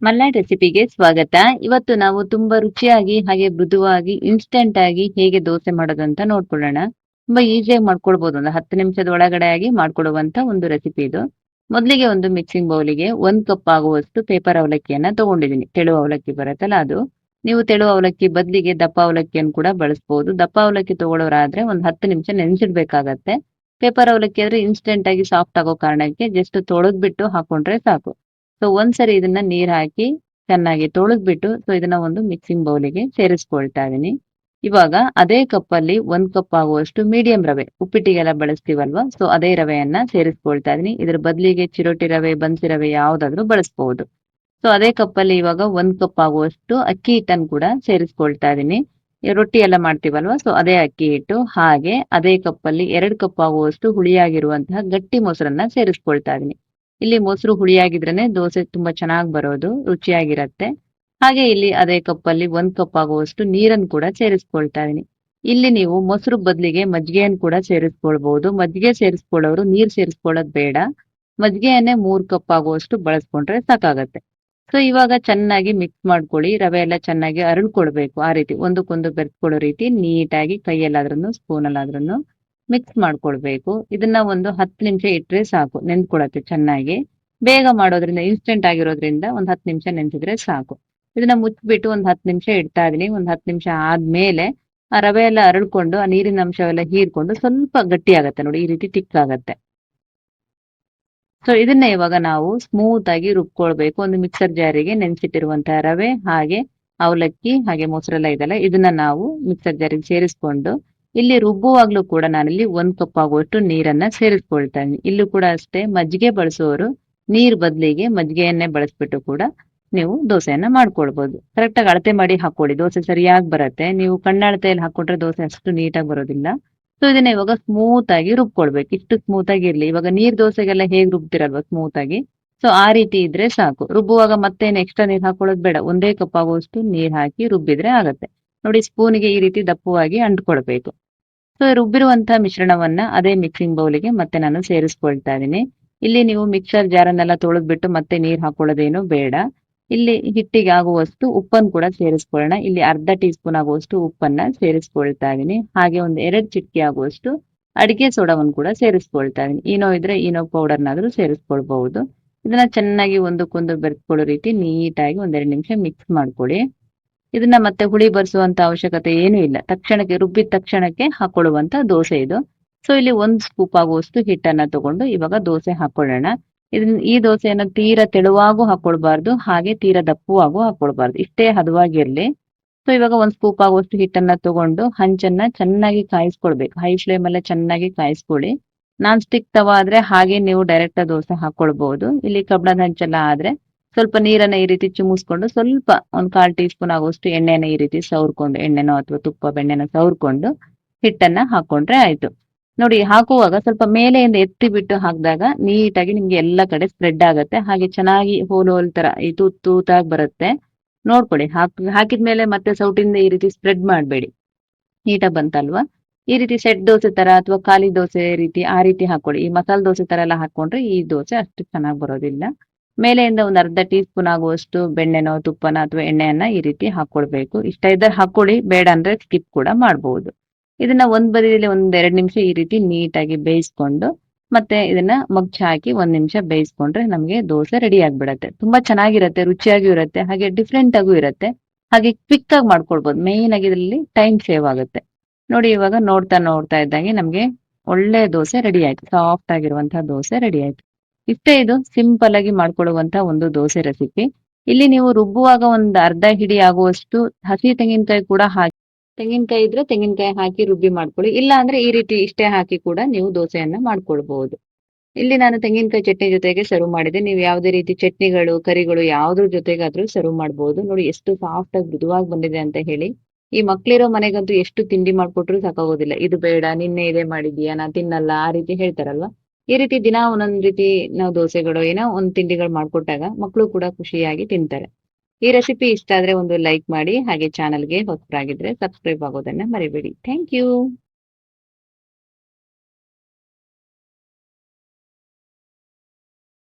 ಮಲ್ನಾಡ್ ರೆಸಿಪಿಗೆ ಸ್ವಾಗತ. ಇವತ್ತು ನಾವು ತುಂಬಾ ರುಚಿಯಾಗಿ ಹಾಗೆ ಮೃದುವಾಗಿ ಇನ್ಸ್ಟೆಂಟ್ ಆಗಿ ಹೇಗೆ ದೋಸೆ ಮಾಡೋದಂತ ನೋಡ್ಕೊಳ್ಳೋಣ. ತುಂಬಾ ಈಸಿಯಾಗಿ ಮಾಡ್ಕೊಳ್ಬಹುದು. ಒಂದು 10 ನಿಮಿಷದ ಒಳಗಡೆ ಆಗಿ ಮಾಡ್ಕೊಡುವಂತ ಒಂದು ರೆಸಿಪಿ ಇದು. ಮೊದಲಿಗೆ ಒಂದು ಮಿಕ್ಸಿಂಗ್ ಬೌಲಿಗೆ 1 ಕಪ್ ಆಗುವಷ್ಟು ಪೇಪರ್ ಅವಲಕ್ಕಿಯನ್ನ ತಗೊಂಡಿದ್ದೀನಿ. ತೆಳು ಅವಲಕ್ಕಿ ಬರುತ್ತಲ್ಲ ಅದು. ನೀವು ತೆಳು ಅವಲಕ್ಕಿ ಬದಲಿಗೆ ದಪ್ಪ ಅವಲಕ್ಕಿಯನ್ನು ಕೂಡ ಬಳಸಬಹುದು. ದಪ್ಪ ಅವಲಕ್ಕಿ ತಗೊಳ್ಳೋರಾದ್ರೆ ಒಂದು 10 ನಿಮಿಷ ನೆನೆಸಿಡ್ಬೇಕಾಗತ್ತೆ. ಪೇಪರ್ ಅವಲಕ್ಕಿ ಆದ್ರೆ ಇನ್ಸ್ಟೆಂಟ್ ಆಗಿ ಸಾಫ್ಟ್ ಆಗೋ ಕಾರಣಕ್ಕೆ ಜಸ್ಟ್ ತೊಳೆದ್ಬಿಟ್ಟು ಹಾಕೊಂಡ್ರೆ ಸಾಕು. ಸೊ ಒಂದ್ಸರಿ ಇದನ್ನ ನೀರ್ ಹಾಕಿ ಚೆನ್ನಾಗಿ ತೊಳೆದ್ಬಿಟ್ಟು ಸೊ ಇದನ್ನ ಒಂದು ಮಿಕ್ಸಿಂಗ್ ಬೌಲಿಗೆ ಸೇರಿಸ್ಕೊಳ್ತಾ ಇದೀನಿ. ಇವಾಗ ಅದೇ ಕಪ್ಪಲ್ಲಿ 1 ಕಪ್ ಆಗುವಷ್ಟು ಮೀಡಿಯಂ ರವೆ, ಉಪ್ಪಿಟ್ಟಿಗೆಲ್ಲ ಬಳಸ್ತೀವಲ್ವಾ, ಸೊ ಅದೇ ರವೆಯನ್ನ ಸೇರಿಸ್ಕೊಳ್ತಾ ಇದೀನಿ. ಇದ್ರ ಬದಲಿಗೆ ಚಿರೋಟಿ ರವೆ, ಬನ್ಸಿ ರವೆ ಯಾವ್ದಾದ್ರೂ ಬಳಸಬಹುದು. ಸೊ ಅದೇ ಕಪ್ಪಲ್ಲಿ ಇವಾಗ 1 ಕಪ್ ಆಗುವಷ್ಟು ಅಕ್ಕಿ ಹಿಟ್ಟನ್ನು ಕೂಡ ಸೇರಿಸ್ಕೊಳ್ತಾ ಇದೀನಿ. ಈ ರೊಟ್ಟಿ ಎಲ್ಲ ಮಾಡ್ತೀವಲ್ವಾ, ಸೊ ಅದೇ ಅಕ್ಕಿ ಹಿಟ್ಟು. ಹಾಗೆ ಅದೇ ಕಪ್ಪಲ್ಲಿ 2 ಕಪ್ ಆಗುವಷ್ಟು ಹುಳಿಯಾಗಿರುವಂತಹ ಗಟ್ಟಿ ಮೊಸರನ್ನ ಸೇರಿಸ್ಕೊಳ್ತಾ ಇದೀನಿ. ಇಲ್ಲಿ ಮೊಸರು ಹುಳಿಯಾಗಿದ್ರೇನೆ ದೋಸೆ ತುಂಬಾ ಚೆನ್ನಾಗಿ ಬರೋದು, ರುಚಿಯಾಗಿರತ್ತೆ. ಹಾಗೆ ಇಲ್ಲಿ ಅದೇ ಕಪ್ಪಲ್ಲಿ 1 ಕಪ್ ಆಗುವಷ್ಟು ನೀರನ್ನು ಕೂಡ ಸೇರಿಸ್ಕೊಳ್ತಾ ಇದೀನಿ. ಇಲ್ಲಿ ನೀವು ಮೊಸರು ಬದಲಿಗೆ ಮಜ್ಜಿಗೆಯನ್ನು ಕೂಡ ಸೇರಿಸ್ಕೊಳ್ಬಹುದು. ಮಜ್ಜಿಗೆ ಸೇರಿಸ್ಕೊಳ್ಳೋರು ನೀರ್ ಸೇರಿಸ್ಕೊಳ್ಳೋದು ಬೇಡ. ಮಜ್ಜಿಗೆಯನ್ನೇ 3 ಕಪ್ ಆಗುವಷ್ಟು ಬಳಸ್ಕೊಂಡ್ರೆ ಸಾಕಾಗತ್ತೆ. ಸೊ ಇವಾಗ ಚೆನ್ನಾಗಿ ಮಿಕ್ಸ್ ಮಾಡ್ಕೊಳ್ಳಿ. ರವೆ ಎಲ್ಲ ಚೆನ್ನಾಗಿ ಅರಳ್ಕೊಳ್ಬೇಕು. ಆ ರೀತಿ ಒಂದಕ್ಕೊಂದು ಬೆರೆಸ್ಕೊಳ್ಳೋ ರೀತಿ ನೀಟಾಗಿ ಕೈಯಲ್ಲಾದ್ರೂ ಸ್ಪೂನಲ್ಲಾದ್ರೂ ಮಿಕ್ಸ್ ಮಾಡ್ಕೊಳ್ಬೇಕು. ಇದನ್ನ ಒಂದು 10 ನಿಮಿಷ ಇಟ್ರೆ ಸಾಕು, ನೆಂದ್ಕೊಳತ್ತೆ ಚೆನ್ನಾಗಿ. ಬೇಗ ಮಾಡೋದ್ರಿಂದ ಇನ್ಸ್ಟೆಂಟ್ ಆಗಿರೋದ್ರಿಂದ ಒಂದು 10 ನಿಮಿಷ ನೆನ್ಸಿದ್ರೆ ಸಾಕು. ಇದನ್ನ ಮುಚ್ಬಿಟ್ಟು ಒಂದು 10 ನಿಮಿಷ ಇಡ್ತಾ ಇದೀನಿ. ಒಂದು 10 ನಿಮಿಷ ಆದ್ಮೇಲೆ ಆ ರವೆ ಎಲ್ಲ ಅರಳ್ಕೊಂಡು ಆ ನೀರಿನ ಅಂಶವೆಲ್ಲ ಹೀರ್ಕೊಂಡು ಸ್ವಲ್ಪ ಗಟ್ಟಿ ಆಗತ್ತೆ ನೋಡಿ, ಈ ರೀತಿ ತಿಕ್ ಆಗತ್ತೆ. ಸೊ ಇದನ್ನ ಇವಾಗ ನಾವು ಸ್ಮೂತ್ ಆಗಿ ರುಬ್ಕೊಳ್ಬೇಕು. ಒಂದು ಮಿಕ್ಸರ್ ಜಾರಿಗೆ ನೆನ್ಸಿಟ್ಟಿರುವಂತಹ ರವೆ ಹಾಗೆ ಅವಲಕ್ಕಿ ಹಾಗೆ ಮೊಸರೆಲ್ಲ ಇದೆಲ್ಲ ಇದನ್ನ ನಾವು ಮಿಕ್ಸರ್ ಜಾರಿಗೆ ಸೇರಿಸ್ಕೊಂಡು ಇಲ್ಲಿ ರುಬ್ಬುವಾಗ್ಲೂ ಕೂಡ ನಾನಿಲ್ಲಿ 1 ಕಪ್ ಆಗುವಷ್ಟು ನೀರನ್ನ ಸೇರಿಸ್ಕೊಳ್ತಾ ಇದ್ದೀನಿ. ಇಲ್ಲೂ ಕೂಡ ಅಷ್ಟೇ, ಮಜ್ಜಿಗೆ ಬಳಸುವವರು ನೀರ್ ಬದಲಿಗೆ ಮಜ್ಜಿಗೆಯನ್ನೇ ಬಳಸ್ಬಿಟ್ಟು ಕೂಡ ನೀವು ದೋಸೆಯನ್ನ ಮಾಡ್ಕೊಳ್ಬಹುದು. ಕರೆಕ್ಟ್ ಆಗಿ ಅಳತೆ ಮಾಡಿ ಹಾಕೊಳ್ಳಿ, ದೋಸೆ ಸರಿಯಾಗಿ ಬರತ್ತೆ. ನೀವು ಕಣ್ಣಳತೆಯಲ್ಲಿ ಹಾಕೊಂಡ್ರೆ ದೋಸೆ ಅಷ್ಟು ನೀಟಾಗಿ ಬರೋದಿಲ್ಲ. ಸೊ ಇದನ್ನ ಇವಾಗ ಸ್ಮೂತ್ ಆಗಿ ರುಬ್ಕೊಳ್ಬೇಕು. ಇಷ್ಟು ಸ್ಮೂತ್ ಆಗಿ ಇರ್ಲಿ. ಇವಾಗ ನೀರ್ ದೋಸೆಗೆಲ್ಲ ಹೇಗ್ ರುಬ್ತಿರಲ್ವಾ ಸ್ಮೂತ್ ಆಗಿ, ಸೊ ಆ ರೀತಿ ಇದ್ರೆ ಸಾಕು. ರುಬ್ಬುವಾಗ ಮತ್ತೇನು ಎಕ್ಸ್ಟ್ರಾ ನೀರ್ ಹಾಕೊಳ್ಳೋದು ಬೇಡ. ಒಂದೇ ಕಪ್ ಆಗುವಷ್ಟು ನೀರ್ ಹಾಕಿ ರುಬ್ಬಿದ್ರೆ ಆಗತ್ತೆ. ನೋಡಿ, ಸ್ಪೂನಿಗೆ ಈ ರೀತಿ ದಪ್ಪವಾಗಿ ಅಂಟ್ಕೊಳ್ಬೇಕು. ಸೊ ರುಬ್ಬಿರುವಂತಹ ಮಿಶ್ರಣವನ್ನ ಅದೇ ಮಿಕ್ಸಿಂಗ್ ಬೌಲಿಗೆ ಮತ್ತೆ ನಾನು ಸೇರಿಸ್ಕೊಳ್ತಾ ಇದ್ದೀನಿ. ಇಲ್ಲಿ ನೀವು ಮಿಕ್ಸರ್ ಜಾರನ್ನೆಲ್ಲ ತೊಳೆದ್ಬಿಟ್ಟು ಮತ್ತೆ ನೀರ್ ಹಾಕೊಳ್ಳೋದೇನು ಬೇಡ. ಇಲ್ಲಿ ಹಿಟ್ಟಿಗೆ ಆಗುವಷ್ಟು ಉಪ್ಪನ್ನು ಕೂಡ ಸೇರಿಸ್ಕೊಳ್ಳೋಣ. ಇಲ್ಲಿ ಅರ್ಧ ಟೀ ಸ್ಪೂನ್ ಆಗುವಷ್ಟು ಉಪ್ಪನ್ನ ಸೇರಿಸ್ಕೊಳ್ತಾ ಇದೀನಿ. ಹಾಗೆ ಒಂದು 2 ಚಿಟಿಕೆ ಆಗುವಷ್ಟು ಅಡಿಗೆ ಸೋಡಾವನ್ನು ಕೂಡ ಸೇರಿಸ್ಕೊಳ್ತಾ ಇದೀನಿ. ಈನೋ ಇದ್ರೆ ಈನೋ ಪೌಡರ್ನಾದ್ರೂ ಸೇರಿಸ್ಕೊಳ್ಬಹುದು. ಇದನ್ನ ಚೆನ್ನಾಗಿ ಒಂದಕ್ಕೊಂದು ಬೆರೆಸ್ಕೊಳ್ಳೋ ರೀತಿ ನೀಟಾಗಿ 1-2 ನಿಮಿಷ ಮಿಕ್ಸ್ ಮಾಡ್ಕೊಳ್ಳಿ. ಇದನ್ನ ಮತ್ತೆ ಹುಳಿ ಬರ್ಸುವಂತ ಅವಶ್ಯಕತೆ ಏನೂ ಇಲ್ಲ. ತಕ್ಷಣಕ್ಕೆ ರುಬ್ಬಿದ ತಕ್ಷಣಕ್ಕೆ ಹಾಕೊಳ್ಳುವಂತ ದೋಸೆ ಇದು. ಸೊ ಇಲ್ಲಿ 1 ಸ್ಕೂಪ್ ಆಗುವಷ್ಟು ಹಿಟ್ಟನ್ನ ತಗೊಂಡು ಇವಾಗ ದೋಸೆ ಹಾಕೊಳ್ಳೋಣ. ಈ ದೋಸೆಯನ್ನ ತೀರಾ ತೆಳುವಾಗೂ ಹಾಕೊಳ್ಬಾರ್ದು, ಹಾಗೆ ತೀರಾ ದಪ್ಪವಾಗೂ ಹಾಕೊಳ್ಬಾರ್ದು. ಇಷ್ಟೇ ಹದವಾಗಿರ್ಲಿ. ಸೊ ಇವಾಗ 1 ಸ್ಕೂಪ್ ಆಗುವಷ್ಟು ಹಿಟ್ಟನ್ನ ತಗೊಂಡು ಹಂಚನ್ನ ಚೆನ್ನಾಗಿ ಕಾಯಿಸ್ಕೊಳ್ಬೇಕು. ಹೈ ಫ್ಲೇಮ್ ಅಲ್ಲೇ ಚೆನ್ನಾಗಿ ಕಾಯಿಸ್ಕೊಳ್ಳಿ. ನಾನ್ ಸ್ಟಿಕ್ ತವ ಆದ್ರೆ ಹಾಗೆ ನೀವು ಡೈರೆಕ್ಟ್ ದೋಸೆ ಹಾಕೊಳ್ಬಹುದು. ಇಲ್ಲಿ ಕಬ್ಬಿಣದ ಹಂಚೆಲ್ಲ ಆದ್ರೆ ಸ್ವಲ್ಪ ನೀರನ್ನ ಈ ರೀತಿ ಚಿಮುಸ್ಕೊಂಡು ಸ್ವಲ್ಪ ಒಂದು 1/4 ಟೀ ಸ್ಪೂನ್ ಆಗುವಷ್ಟು ಎಣ್ಣೆನ ಈ ರೀತಿ ಸವರ್ಕೊಂಡು, ಎಣ್ಣೆನೋ ಅಥವಾ ತುಪ್ಪ ಬೆಣ್ಣೆನ ಸವರ್ಕೊಂಡು ಹಿಟ್ಟನ್ನ ಹಾಕೊಂಡ್ರೆ ಆಯ್ತು. ನೋಡಿ, ಹಾಕುವಾಗ ಸ್ವಲ್ಪ ಮೇಲೆಯಿಂದ ಎತ್ತಿ ಬಿಟ್ಟು ಹಾಕಿದಾಗ ನೀಟಾಗಿ ನಿಮ್ಗೆ ಎಲ್ಲ ಕಡೆ ಸ್ಪ್ರೆಡ್ ಆಗತ್ತೆ. ಹಾಗೆ ಚೆನ್ನಾಗಿ ಹೋಲ್ ಹೋಲ್ ತರ ಈ ತೂತ್ ತೂತಾಗಿ ಬರುತ್ತೆ. ನೋಡ್ಕೊಳ್ಳಿ. ಹಾಕಿದ್ಮೇಲೆ ಮತ್ತೆ ಸೌಟಿಂದ ಈ ರೀತಿ ಸ್ಪ್ರೆಡ್ ಮಾಡಬೇಡಿ. ನೀಟಾಗಿ ಬಂತಲ್ವಾ? ಈ ರೀತಿ ಸೆಟ್ ದೋಸೆ ತರ ಅಥವಾ ಖಾಲಿ ದೋಸೆ ರೀತಿ ಆ ರೀತಿ ಹಾಕೊಳ್ಳಿ. ಈ ಮಸಾಲೆ ದೋಸೆ ತರ ಎಲ್ಲ ಹಾಕೊಂಡ್ರೆ ಈ ದೋಸೆ ಅಷ್ಟು ಚೆನ್ನಾಗಿ ಬರೋದಿಲ್ಲ. ಮೇಲೆಯಿಂದ ಒಂದು ಅರ್ಧ ಟೀ ಸ್ಪೂನ್ ಆಗುವಷ್ಟು ಬೆಣ್ಣೆನೋ ತುಪ್ಪನ ಅಥವಾ ಎಣ್ಣೆಯನ್ನ ಈ ರೀತಿ ಹಾಕೊಳ್ಬೇಕು. ಇಷ್ಟ ಇದ್ದರೆ ಹಾಕೊಳ್ಳಿ, ಬೇಡ ಅಂದ್ರೆ ಸ್ಕಿಪ್ ಕೂಡ ಮಾಡಬಹುದು. ಇದನ್ನ ಒಂದ್ ಬದಿಯಲ್ಲಿ 1-2 ನಿಮಿಷ ಈ ರೀತಿ ನೀಟಾಗಿ ಬೇಯಿಸ್ಕೊಂಡು ಮತ್ತೆ ಇದನ್ನ ಮಗ್ಚ್ ಹಾಕಿ 1 ನಿಮಿಷ ಬೇಯಿಸ್ಕೊಂಡ್ರೆ ನಮಗೆ ದೋಸೆ ರೆಡಿ ಆಗ್ಬಿಡತ್ತೆ. ತುಂಬಾ ಚೆನ್ನಾಗಿರತ್ತೆ, ರುಚಿಯಾಗಿಯೂ ಇರುತ್ತೆ, ಹಾಗೆ ಡಿಫ್ರೆಂಟ್ ಆಗೂ ಇರುತ್ತೆ. ಹಾಗೆ ಕ್ವಿಕ್ ಆಗಿ ಮಾಡ್ಕೊಳ್ಬಹುದು. ಮೇನ್ ಆಗಿ ಇದರಲ್ಲಿ ಟೈಮ್ ಸೇವ್ ಆಗುತ್ತೆ. ನೋಡಿ, ಇವಾಗ ನೋಡ್ತಾ ನೋಡ್ತಾ ಇದ್ದಂಗೆ ನಮ್ಗೆ ಒಳ್ಳೆ ದೋಸೆ ರೆಡಿ ಆಯ್ತು. ಸಾಫ್ಟ್ ಆಗಿರುವಂತಹ ದೋಸೆ ರೆಡಿ ಆಯ್ತು. ಇಷ್ಟೇ, ಇದು ಸಿಂಪಲ್ ಆಗಿ ಮಾಡ್ಕೊಳ್ಳುವಂತಹ ಒಂದು ದೋಸೆ ರೆಸಿಪಿ. ಇಲ್ಲಿ ನೀವು ರುಬ್ಬುವಾಗ ಒಂದು ಅರ್ಧ ಹಿಡಿ ಆಗುವಷ್ಟು ಹಸಿ ತೆಂಗಿನಕಾಯಿ ಕೂಡ ಹಾಕಿ, ತೆಂಗಿನಕಾಯಿ ಇದ್ರೆ ತೆಂಗಿನಕಾಯಿ ಹಾಕಿ ರುಬ್ಬಿ ಮಾಡ್ಕೊಳ್ಳಿ. ಇಲ್ಲ ಅಂದ್ರೆ ಈ ರೀತಿ ಇಷ್ಟೇ ಹಾಕಿ ಕೂಡ ನೀವು ದೋಸೆಯನ್ನ ಮಾಡ್ಕೊಳ್ಬಹುದು. ಇಲ್ಲಿ ನಾನು ತೆಂಗಿನಕಾಯಿ ಚಟ್ನಿ ಜೊತೆಗೆ ಸರ್ವ್ ಮಾಡಿದೆ. ನೀವು ಯಾವುದೇ ರೀತಿ ಚಟ್ನಿಗಳು, ಕರಿಗಳು ಯಾವ್ದ್ರ ಜೊತೆಗಾದ್ರೂ ಸರ್ವ್ ಮಾಡಬಹುದು. ನೋಡಿ ಎಷ್ಟು ಸಾಫ್ಟ್ ಆಗಿ ಮೃದುವಾಗಿ ಬಂದಿದೆ ಅಂತ ಹೇಳಿ. ಈ ಮಕ್ಳಿರೋ ಮನೆಗಂತೂ ಎಷ್ಟು ತಿಂಡಿ ಮಾಡ್ಕೊಟ್ರು ಸಾಕಾಗೋದಿಲ್ಲ. ಇದು ಬೇಡ, ನಿನ್ನೆ ಇದೇ ಮಾಡಿದೀಯಾ, ನಾ ತಿನ್ನಲ್ಲ, ಆ ರೀತಿ ಹೇಳ್ತಾರಲ್ವಾ. ಈ ರೀತಿ ದಿನ ಒಂದೊಂದ್ ರೀತಿ ನಾವು ದೋಸೆಗಳು ಏನೋ ಒಂದ್ ತಿಂಡಿಗಳು ಮಾಡ್ಕೊಟ್ಟಾಗ ಮಕ್ಕಳು ಕೂಡ ಖುಷಿಯಾಗಿ ತಿಂತಾರೆ. ಈ ರೆಸಿಪಿ ಇಷ್ಟ ಆದ್ರೆ ಒಂದು ಲೈಕ್ ಮಾಡಿ, ಹಾಗೆ ಚಾನಲ್ಗೆ ಹೊಸಬರಾಗಿದ್ರೆ ಸಬ್ಸ್ಕ್ರೈಬ್ ಆಗೋದನ್ನ ಮರಿಬೇಡಿ. Thank you.